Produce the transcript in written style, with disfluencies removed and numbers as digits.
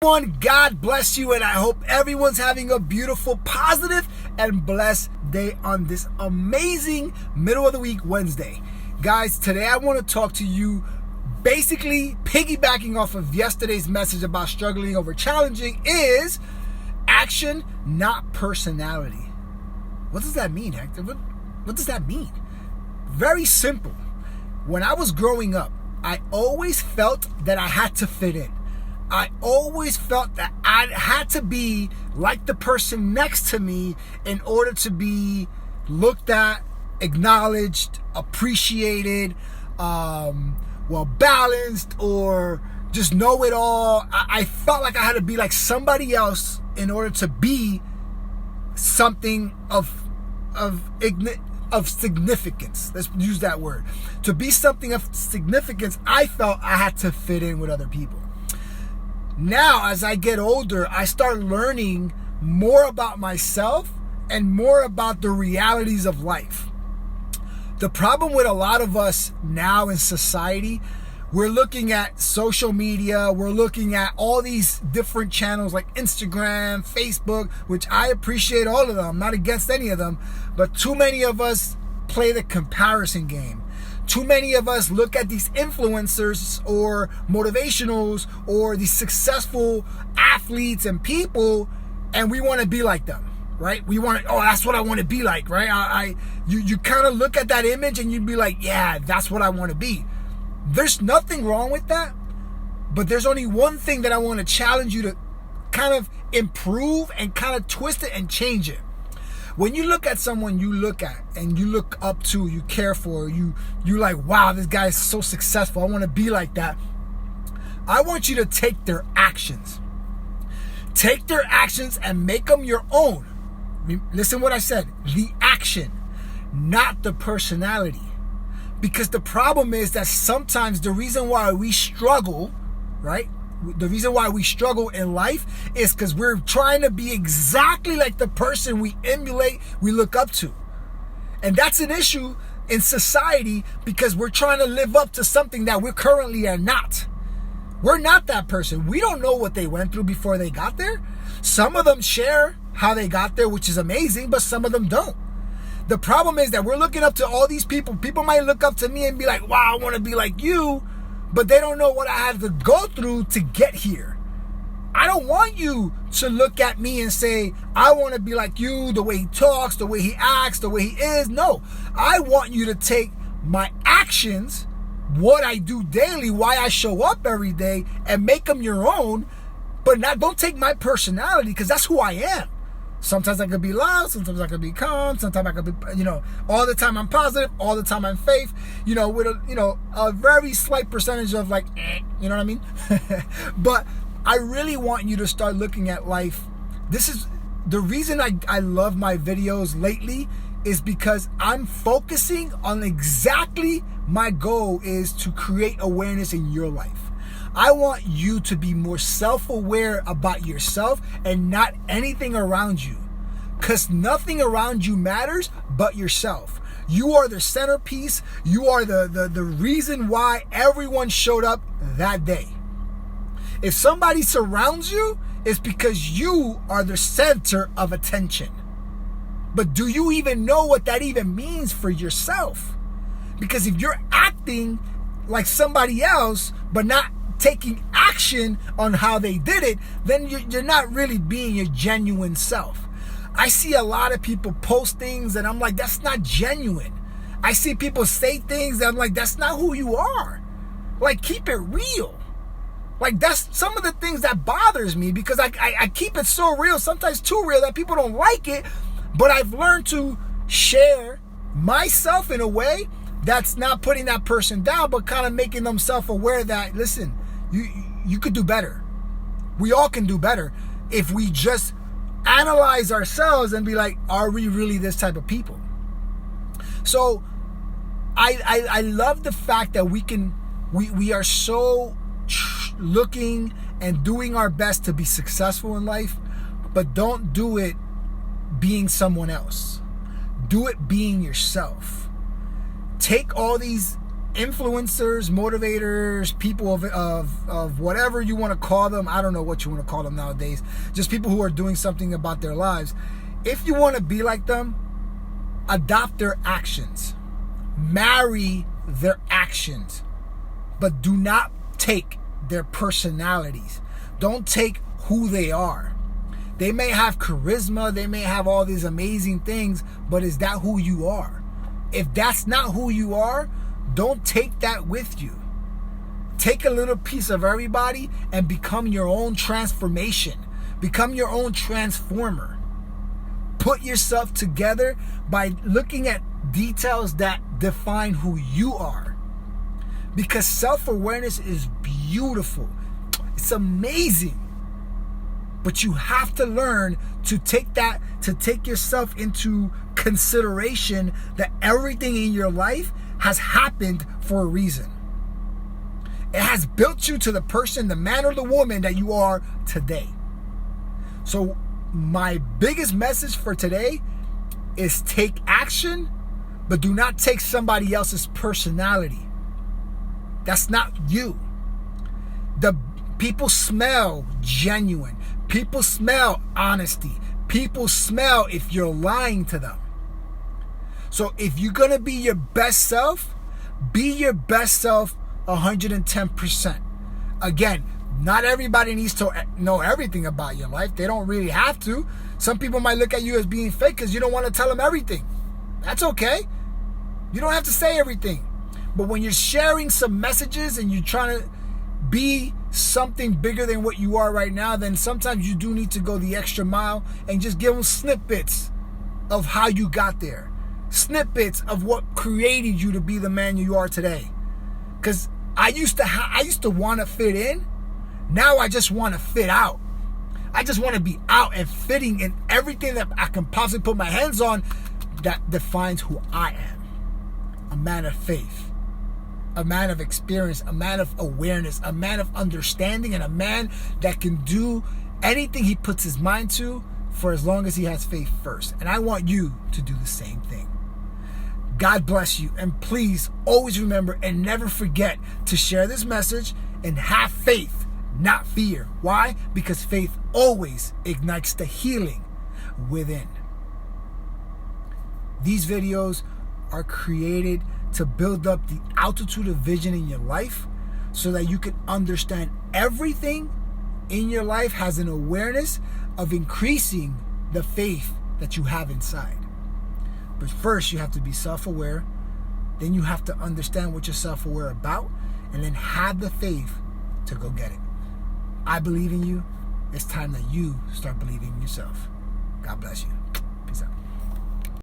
God bless you, and I hope everyone's having a beautiful, positive, and blessed day on this amazing middle of the week Wednesday. Guys, today I want to talk to you basically piggybacking off of yesterday's message about struggling over challenging is action, not personality. What does that mean, Hector? What does that mean? Very simple. When I was growing up, I always felt that I had to fit in. I always felt that I had to be like the person next to me in order to be looked at, acknowledged, appreciated, well balanced, or just know it all. I felt like I had to be like somebody else in order to be something of significance. Let's use that word. To be something of significance, I felt I had to fit in with other people. Now, as I get older, I start learning more about myself and more about the realities of life. The problem with a lot of us now in society, we're looking at social media, we're looking at all these different channels like Instagram, Facebook, which I appreciate all of them. I'm not against any of them, but too many of us play the comparison game. Too many of us look at these influencers or motivationals or these successful athletes and people, and we want to be like them, right? We want to, that's what I want to be like, right? You kind of look at that image and you'd be like, yeah, that's what I want to be. There's nothing wrong with that, but there's only one thing that I want to challenge you to kind of improve and kind of twist it and change it. When you look at someone you look at and you look up to, you care for, you like, wow, this guy is so successful, I want to be like that. I want you to take their actions. Take their actions and make them your own. Listen what I said, the action, not the personality. Because the problem is that sometimes the reason why we struggle, right? The reason why we struggle in life is because we're trying to be exactly like the person we emulate, we look up to. And that's an issue in society because we're trying to live up to something that we currently are not. We're not that person. We don't know what they went through before they got there. Some of them share how they got there, which is amazing, but some of them don't. The problem is that we're looking up to all these people. People might look up to me and be like, wow, I want to be like you. But they don't know what I had to go through to get here. I don't want you to look at me and say, I want to be like you, the way he talks, the way he acts, the way he is. No, I want you to take my actions, what I do daily, why I show up every day, and make them your own. But don't take my personality, because that's who I am. Sometimes I could be loud, sometimes I could be calm, sometimes I could be, all the time I'm positive, all the time I'm faith, with a very slight percentage of like, you know what I mean? But I really want you to start looking at life. This is the reason I love my videos lately, is because I'm focusing on exactly my goal is to create awareness in your life. I want you to be more self-aware about yourself and not anything around you. Because nothing around you matters but yourself. You are the centerpiece. You are the reason why everyone showed up that day. If somebody surrounds you, it's because you are the center of attention. But do you even know what that even means for yourself? Because if you're acting like somebody else, but not taking action on how they did it, then you're not really being your genuine self. I see a lot of people post things and I'm like, that's not genuine. I see people say things that I'm like, that's not who you are. Like, keep it real. Like, that's some of the things that bothers me, because I keep it so real, sometimes too real, that people don't like it. But I've learned to share myself in a way that's not putting that person down, but kind of making them self-aware that, listen, you could do better. We all can do better if we just analyze ourselves and be like, are we really this type of people? So I love the fact that we are so looking and doing our best to be successful in life, but don't do it being someone else. Do it being yourself. Take all these influencers, motivators, people of whatever you want to call them. I don't know what you want to call them nowadays. Just people who are doing something about their lives. If you want to be like them, adopt their actions. Marry their actions. But do not take their personalities. Don't take who they are. They may have charisma, they may have all these amazing things, but is that who you are? If that's not who you are, don't take that with you. Take a little piece of everybody and become your own transformation. Become your own transformer. Put yourself together by looking at details that define who you are. Because self-awareness is beautiful. It's amazing. But you have to learn to take yourself into consideration that everything in your life has happened for a reason. It has built you to the person, the man or the woman that you are today. So my biggest message for today is take action, but do not take somebody else's personality. That's not you. The people smell genuine. People smell honesty. People smell if you're lying to them. So if you're going to be your best self, be your best self 110%. Again, not everybody needs to know everything about your life. They don't really have to. Some people might look at you as being fake because you don't want to tell them everything. That's okay. You don't have to say everything. But when you're sharing some messages and you're trying to be something bigger than what you are right now, then sometimes you do need to go the extra mile and just give them snippets of how you got there. Snippets of what created you to be the man you are today. Because I used to want to fit in. Now I just want to fit out. I just want to be out and fitting in everything that I can possibly put my hands on that defines who I am. A man of faith. A man of experience, a man of awareness, a man of understanding, and a man that can do anything he puts his mind to for as long as he has faith first. And I want you to do the same thing. God bless you. And please always remember and never forget to share this message and have faith, not fear. Why? Because faith always ignites the healing within. These videos are created to build up the altitude of vision in your life so that you can understand everything in your life has an awareness of increasing the faith that you have inside. But first, you have to be self-aware. Then you have to understand what you're self-aware about, and then have the faith to go get it. I believe in you. It's time that you start believing in yourself. God bless you. Peace out.